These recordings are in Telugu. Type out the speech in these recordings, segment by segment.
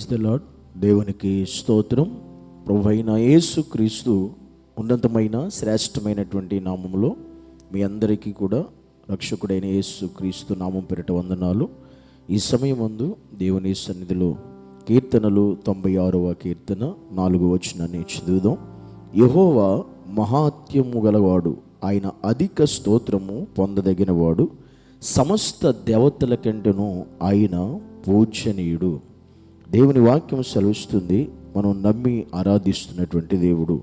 Praise the lord. దేవునికి స్తోత్రం. ప్రభువైన యేసు క్రీస్తు ఉన్నతమైన శ్రేష్టమైనటువంటి నామములో మీ అందరికీ కూడా రక్షకుడైన యేసు క్రీస్తు నామం పేరిట వందనాలు. ఈ సమయమందు దేవుని సన్నిధిలో కీర్తనలు 96వ కీర్తన 4వ వచనాన్ని చదువుదాం. యెహోవా మహాత్యము గలవాడు, ఆయన అధిక స్తోత్రము పొందదగినవాడు, సమస్త దేవతల కంటేనూ ఆయన పూజనీయుడు. దేవుని వాక్యం సెలవిస్తుంది, మనం నమ్మి ఆరాధిస్తున్నటువంటి దేవుడు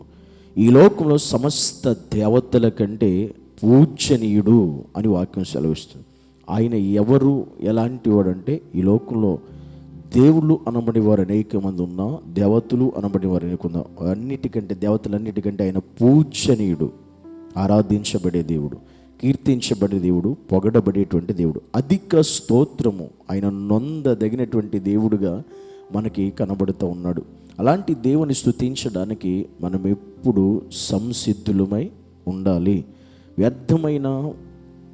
ఈ లోకంలో సమస్త దేవతల కంటే పూజనీయుడు అని వాక్యం సెలవిస్తుంది. ఆయన ఎవరు, ఎలాంటి వాడంటే, ఈ లోకంలో దేవుళ్ళు అనబడి వారు అనేక మంది ఉన్నా, దేవతలు అనబడి వారు అనేక ఉన్నా, అన్నిటికంటే దేవతలన్నిటికంటే ఆయన పూజనీయుడు, ఆరాధించబడే దేవుడు, కీర్తించబడే దేవుడు, పొగడబడేటువంటి దేవుడు. అధిక స్తోత్రము ఆయన నొందదగినటువంటి దేవుడుగా మనకి కనబడుతూ ఉన్నాడు. అలాంటి దేవుని స్తుతించడానికి మనం ఎప్పుడు సంసిద్ధులమై ఉండాలి. వ్యర్థమైన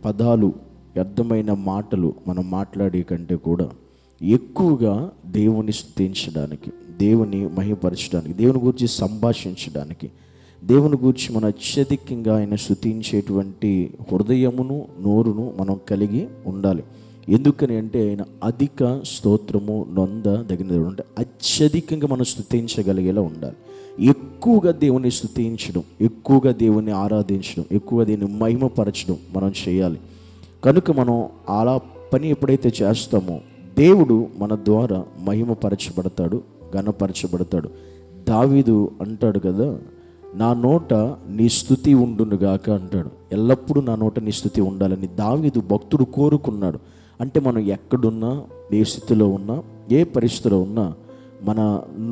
పదాలు, వ్యర్థమైన మాటలు మనం మాట్లాడే కంటే కూడా ఎక్కువగా దేవుని స్తుతించడానికి, దేవుని మహిమపరచడానికి, దేవుని గురించి సంభాషించడానికి, దేవుని గురించి మనం అత్యధికంగా ఆయన స్తుతించేటువంటి హృదయమును నోరును మనం కలిగి ఉండాలి. ఎందుకని అంటే ఆయన అధిక స్తోత్రము నొందదగిన దేవుడు. అంటే అత్యధికంగా మనం స్తుతించగలిగేలా ఉండాలి. ఎక్కువగా దేవుని స్తుతించడం, ఎక్కువగా దేవుని ఆరాధించడం, ఎక్కువగా దేవుని మహిమపరచడం మనం చేయాలి. కనుక మనం అలా పని ఎప్పుడైతే చేస్తామో దేవుడు మన ద్వారా మహిమపరచబడతాడు, ఘనపరచబడతాడు. దావీదు అంటాడు కదా, నా నోట నీ స్తుతి ఉండునుగాక అంటాడు. ఎల్లప్పుడూ నా నోట నీ స్తుతి ఉండాలని దావీదు భక్తుడు కోరుకున్నాడు. అంటే మనం ఎక్కడున్నా, ఏ స్థితిలో ఉన్నా, ఏ పరిస్థితిలో ఉన్నా మన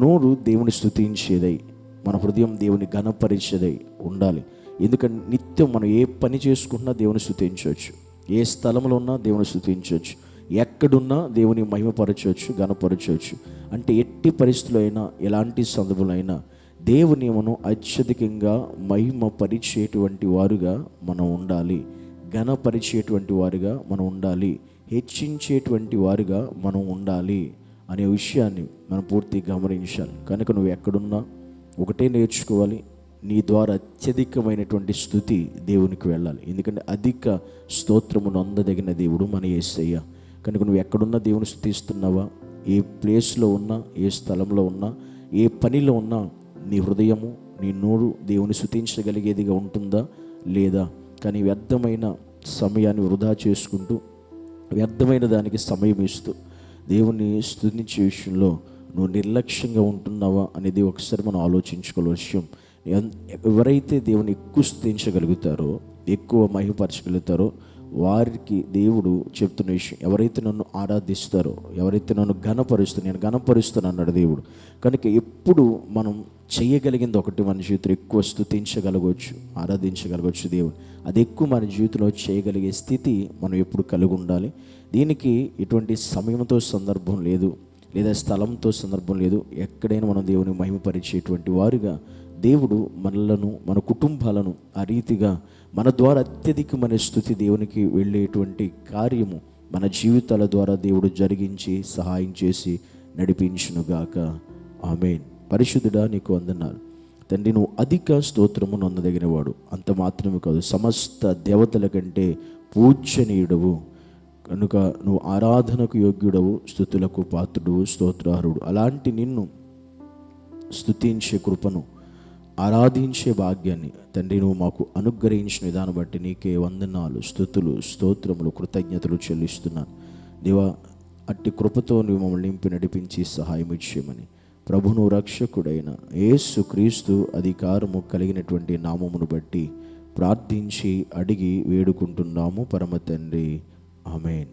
నోరు దేవుని స్తుతించేదై, మన హృదయం దేవుని ఘనపరిచేదై ఉండాలి. ఎందుకంటే నిత్యం మనం ఏ పని చేసుకుంటున్నా దేవుని స్తుతించవచ్చు, ఏ స్థలంలో ఉన్నా దేవుని స్తుతించవచ్చు, ఎక్కడున్నా దేవుని మహిమపరచవచ్చు, ఘనపరచవచ్చు. అంటే ఎట్టి పరిస్థితుల్లో అయినా, ఎలాంటి సందర్భంలో అయినా దేవుని మనం అత్యధికంగా మహిమపరిచేటువంటి వారుగా మనం ఉండాలి, ఘనపరిచేటువంటి వారుగా మనం ఉండాలి, హెచ్చించేటువంటి వారుగా మనం ఉండాలి అనే విషయాన్ని మనం పూర్తిగా గమనించాలి. కనుక నువ్వు ఎక్కడున్నా ఒకటే నేర్చుకోవాలి, నీ ద్వారా అత్యధికమైనటువంటి స్తుతి దేవునికి వెళ్ళాలి. ఎందుకంటే అధిక స్తోత్రము నొందదగిన దేవుడు మన యేసయ్య. కనుక నువ్వు ఎక్కడున్నా దేవుని స్తుతిస్తున్నావా? ఏ ప్లేస్లో ఉన్నా, ఏ స్థలంలో ఉన్నా, ఏ పనిలో ఉన్నా నీ హృదయము, నీ నోరు దేవుని స్తుతించగలిగేదిగా ఉంటుందా లేదా? కానీ వ్యర్థమైన సమయాన్ని వృధా చేసుకుంటూ, వ్యర్థమైన దానికి సమయం ఇస్తూ దేవుని స్తుతించే విషయంలో నువ్వు నిర్లక్ష్యంగా ఉంటున్నావా అనేది ఒకసారి మనం ఆలోచించుకోవాల్సిన విషయం. ఎవరైతే దేవుని ఎక్కువ స్తుతించగలుగుతారో, ఎక్కువ మహిమపరచగలుగుతారో వారికి దేవుడు చెప్తున్న విషయం, ఎవరైతే నన్ను ఆరాధిస్తారో, ఎవరైతే నన్ను ఘనపరుస్తారో, నేను ఘనపరుస్తాను అన్నాడు దేవుడు. కనుక ఎప్పుడు మనం చేయగలిగింది ఒకటి, మన జీవితంలో ఎక్కువ స్తుతించగలగవచ్చు, ఆరాధించగలగవచ్చు దేవుడు. అది ఎక్కువ మన జీవితంలో చేయగలిగే స్థితి మనం ఎప్పుడు కలిగి ఉండాలి. దీనికి ఎటువంటి సమయంతో సందర్భం లేదు, లేదా స్థలంతో సందర్భం లేదు. ఎక్కడైనా మనం దేవుని మహిమపరిచేటువంటి వారుగా దేవుడు మనలను, మన కుటుంబాలను ఆ రీతిగా మన ద్వారా అత్యధికమైన స్తుతి దేవునికి వెళ్ళేటువంటి కార్యము మన జీవితాల ద్వారా దేవుడు జరిగించి సహాయం చేసి నడిపించునుగాక. ఆమేన్. పరిశుద్ధుడా, నీకు వందనాలు తండ్రి. నువ్వు అధిక స్తోత్రము నొందదగినవాడు, అంత మాత్రమే కాదు, సమస్త దేవతల కంటే పూజనీయుడవు. కనుక నువ్వు ఆరాధనకు యోగ్యుడవు, స్తుతులకు పాత్రుడు, స్తోత్రార్హుడు. అలాంటి నిన్ను స్తుతించే కృపను, ఆరాధించే భాగ్యాన్ని తండ్రి నువ్వు మాకు అనుగ్రహించిన విధానం బట్టి నీకే వందనాలు, స్తుతులు, స్తోత్రములు, కృతజ్ఞతలు చెల్లిస్తున్నాను దేవా. అట్టి కృపతో నువ్వు మమ్మల్ని నింపి నడిపించి సహాయం ఇచ్చేయమని ప్రభును రక్షకుడైన యేసు క్రీస్తు అధికారము కలిగినటువంటి నామమును బట్టి ప్రార్థించి అడిగి వేడుకుంటున్నాము పరమ తండ్రి. ఆమేన్.